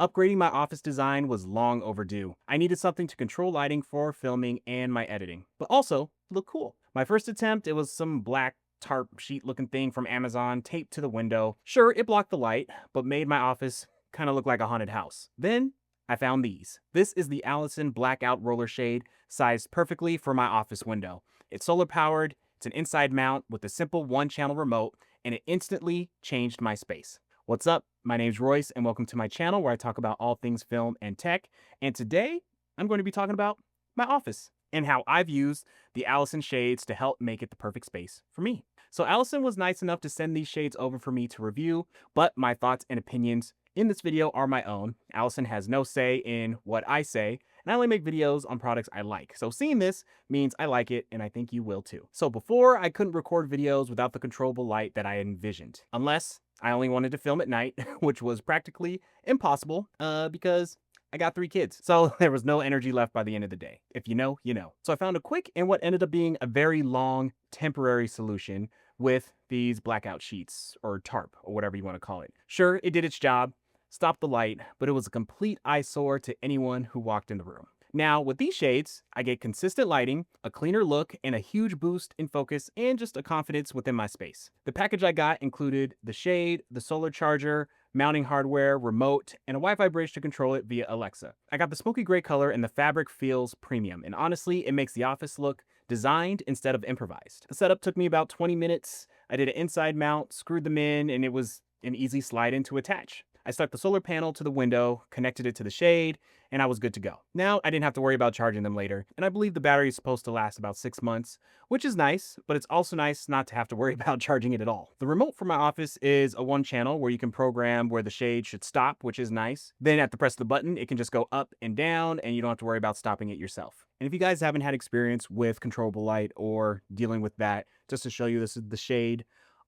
Upgrading my office design was long overdue. I needed something to control lighting for filming and my editing, but also look cool. My first attempt, it was some black tarp sheet looking thing from Amazon taped to the window. Sure, it blocked the light, but made my office kind of look like a haunted house. Then I found these. This is the Allesin Blackout Roller Shade, sized perfectly for my office window. It's solar powered, it's an inside mount with a simple one-channel remote, and it instantly changed my space. What's up? My name's Royce, and welcome to my channel where I talk about all things film and tech. And today, I'm going to be talking about my office and how I've used the Allesin shades to help make it the perfect space for me. So Allesin was nice enough to send these shades over for me to review, but my thoughts and opinions in this video are my own. Allesin has no say in what I say, and I only make videos on products I like. So seeing this means I like it, and I think you will too. So before, I couldn't record videos without the controllable light that I envisioned, unless I only wanted to film at night, which was practically impossible because I got 3 kids. So there was no energy left by the end of the day. If you know, you know. So I found a quick and what ended up being a very long temporary solution with these blackout sheets or tarp or whatever you want to call it. Sure, it did its job, stopped the light, but it was a complete eyesore to anyone who walked in the room. Now, with these shades, I get consistent lighting, a cleaner look, and a huge boost in focus and just a confidence within my space. The package I got included the shade, the solar charger, mounting hardware, remote, and a Wi-Fi bridge to control it via Alexa. I got the smoky gray color and the fabric feels premium, and honestly, it makes the office look designed instead of improvised. The setup took me about 20 minutes. I did an inside mount, screwed them in, and it was an easy slide in to attach. I stuck the solar panel to the window, connected it to the shade, and I was good to go. Now, I didn't have to worry about charging them later, and I believe the battery is supposed to last about 6 months, which is nice, but it's also nice not to have to worry about charging it at all. The remote for my office is a 1-channel where you can program where the shade should stop, which is nice. Then at the press of the button, it can just go up and down, and you don't have to worry about stopping it yourself. And if you guys haven't had experience with controllable light or dealing with that, just to show you, this is the shade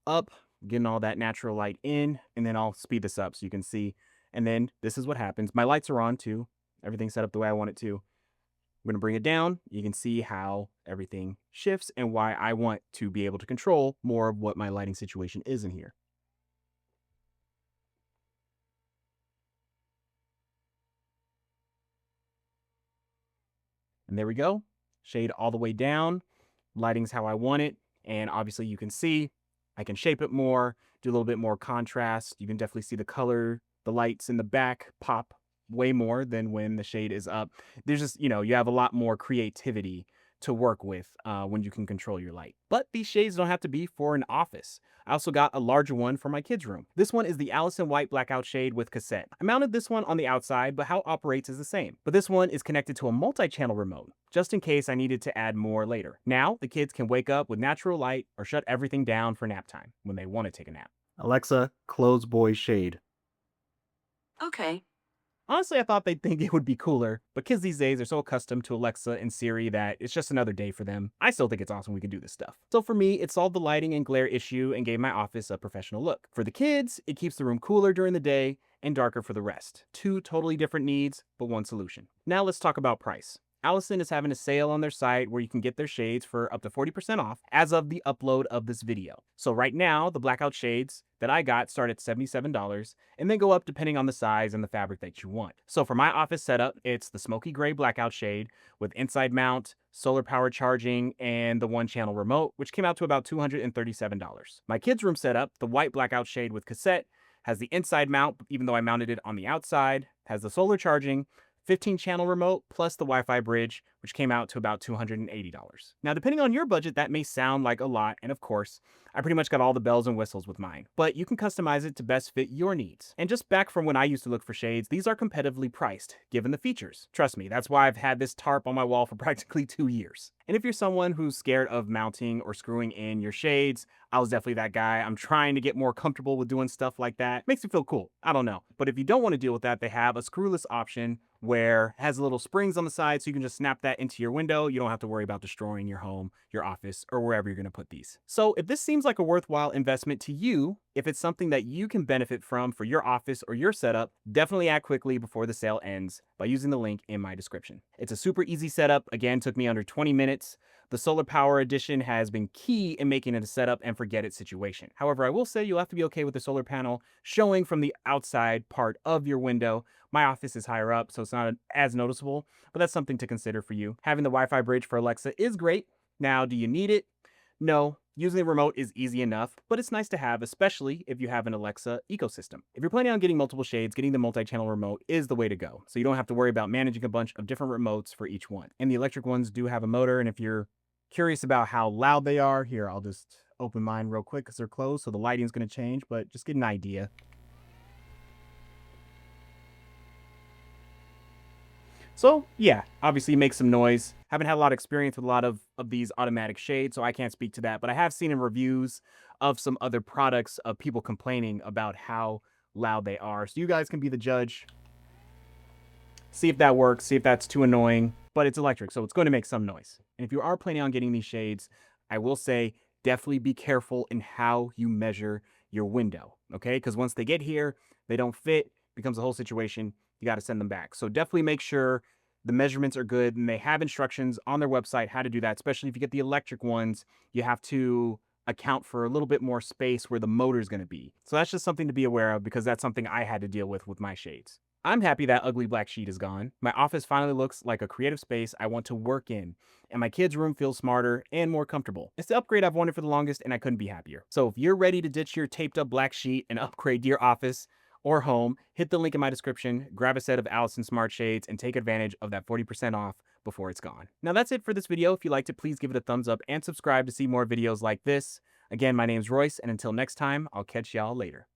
up, getting all that natural light in, and then I'll speed this up so you can see. And then this is what happens. My lights are on too. Everything's set up the way I want it to. I'm going to bring it down. You can see how everything shifts and why I want to be able to control more of what my lighting situation is in here. And there we go. Shade all the way down. Lighting's how I want it. And obviously you can see I can shape it more, do a little bit more contrast. You can definitely see the color, the lights in the back pop way more than when the shade is up. There's just, you have a lot more creativity to work with when you can control your light. But these shades don't have to be for an office. I also got a larger one for my kids' room. This one is the Allesin White Blackout Shade with cassette. I mounted this one on the outside, but how it operates is the same. But this one is connected to a multi-channel remote, just in case I needed to add more later. Now, the kids can wake up with natural light or shut everything down for nap time when they want to take a nap. Alexa, close boy shade. Okay. Honestly, I thought they'd think it would be cooler, but kids these days are so accustomed to Alexa and Siri that it's just another day for them. I still think it's awesome we can do this stuff. So for me, it solved the lighting and glare issue and gave my office a professional look. For the kids, it keeps the room cooler during the day and darker for the rest. 2 totally different needs, but one solution. Now let's talk about price. Allesin is having a sale on their site where you can get their shades for up to 40% off as of the upload of this video. So right now, the blackout shades that I got start at $77 and then go up depending on the size and the fabric that you want. So for my office setup, it's the smoky gray blackout shade with inside mount, solar power charging, and the 1-channel remote, which came out to about $237. My kids' room setup, the white blackout shade with cassette, has the inside mount, even though I mounted it on the outside, has the solar charging, 15-channel remote plus the Wi-Fi bridge, which came out to about $280. Now, depending on your budget, that may sound like a lot, and of course, I pretty much got all the bells and whistles with mine, but you can customize it to best fit your needs. And just back from when I used to look for shades, these are competitively priced, given the features. Trust me, that's why I've had this tarp on my wall for practically 2 years. And if you're someone who's scared of mounting or screwing in your shades, I was definitely that guy. I'm trying to get more comfortable with doing stuff like that. Makes me feel cool. I don't know. But if you don't want to deal with that, they have a screwless option where it has little springs on the side so you can just snap that into your window. You don't have to worry about destroying your home, your office, or wherever you're going to put these. So if this seems like a worthwhile investment to you, if it's something that you can benefit from for your office or your setup, definitely act quickly before the sale ends by using the link in my description. It's a super easy setup. Again, took me under 20 minutes, The solar power edition has been key in making it a set up and forget it situation. However, I will say you'll have to be okay with the solar panel showing from the outside part of your window. My office is higher up, so it's not as noticeable, but that's something to consider for you. Having the Wi-Fi bridge for Alexa is great. Now, do you need it? No, using the remote is easy enough, but it's nice to have, especially if you have an Alexa ecosystem. If you're planning on getting multiple shades, getting the multi-channel remote is the way to go. So you don't have to worry about managing a bunch of different remotes for each one. And the electric ones do have a motor, and if you're curious about how loud they are, here, I'll just open mine real quick because they're closed, so the lighting's going to change, but just get an idea. So yeah, obviously make some noise. Haven't had a lot of experience with a lot of these automatic shades, so I can't speak to that. But I have seen in reviews of some other products of people complaining about how loud they are. So you guys can be the judge. See if that works, see if that's too annoying. But it's electric, so it's going to make some noise. And if you are planning on getting these shades, I will say definitely be careful in how you measure your window, okay? Because once they get here, they don't fit, becomes a whole situation. You got to send them back. So definitely make sure the measurements are good, and they have instructions on their website how to do that. Especially if you get the electric ones, you have to account for a little bit more space where the motor is going to be. So that's just something to be aware of because that's something I had to deal with my shades. I'm happy that ugly black sheet is gone. My office finally looks like a creative space I want to work in, and my kids' room feels smarter and more comfortable. It's the upgrade I've wanted for the longest, and I couldn't be happier. So if you're ready to ditch your taped up black sheet and upgrade to your office or home, hit the link in my description, grab a set of Allesin Smart Shades, and take advantage of that 40% off before it's gone. Now that's it for this video. If you liked it, please give it a thumbs up and subscribe to see more videos like this. Again, my name's Royce, and until next time, I'll catch y'all later.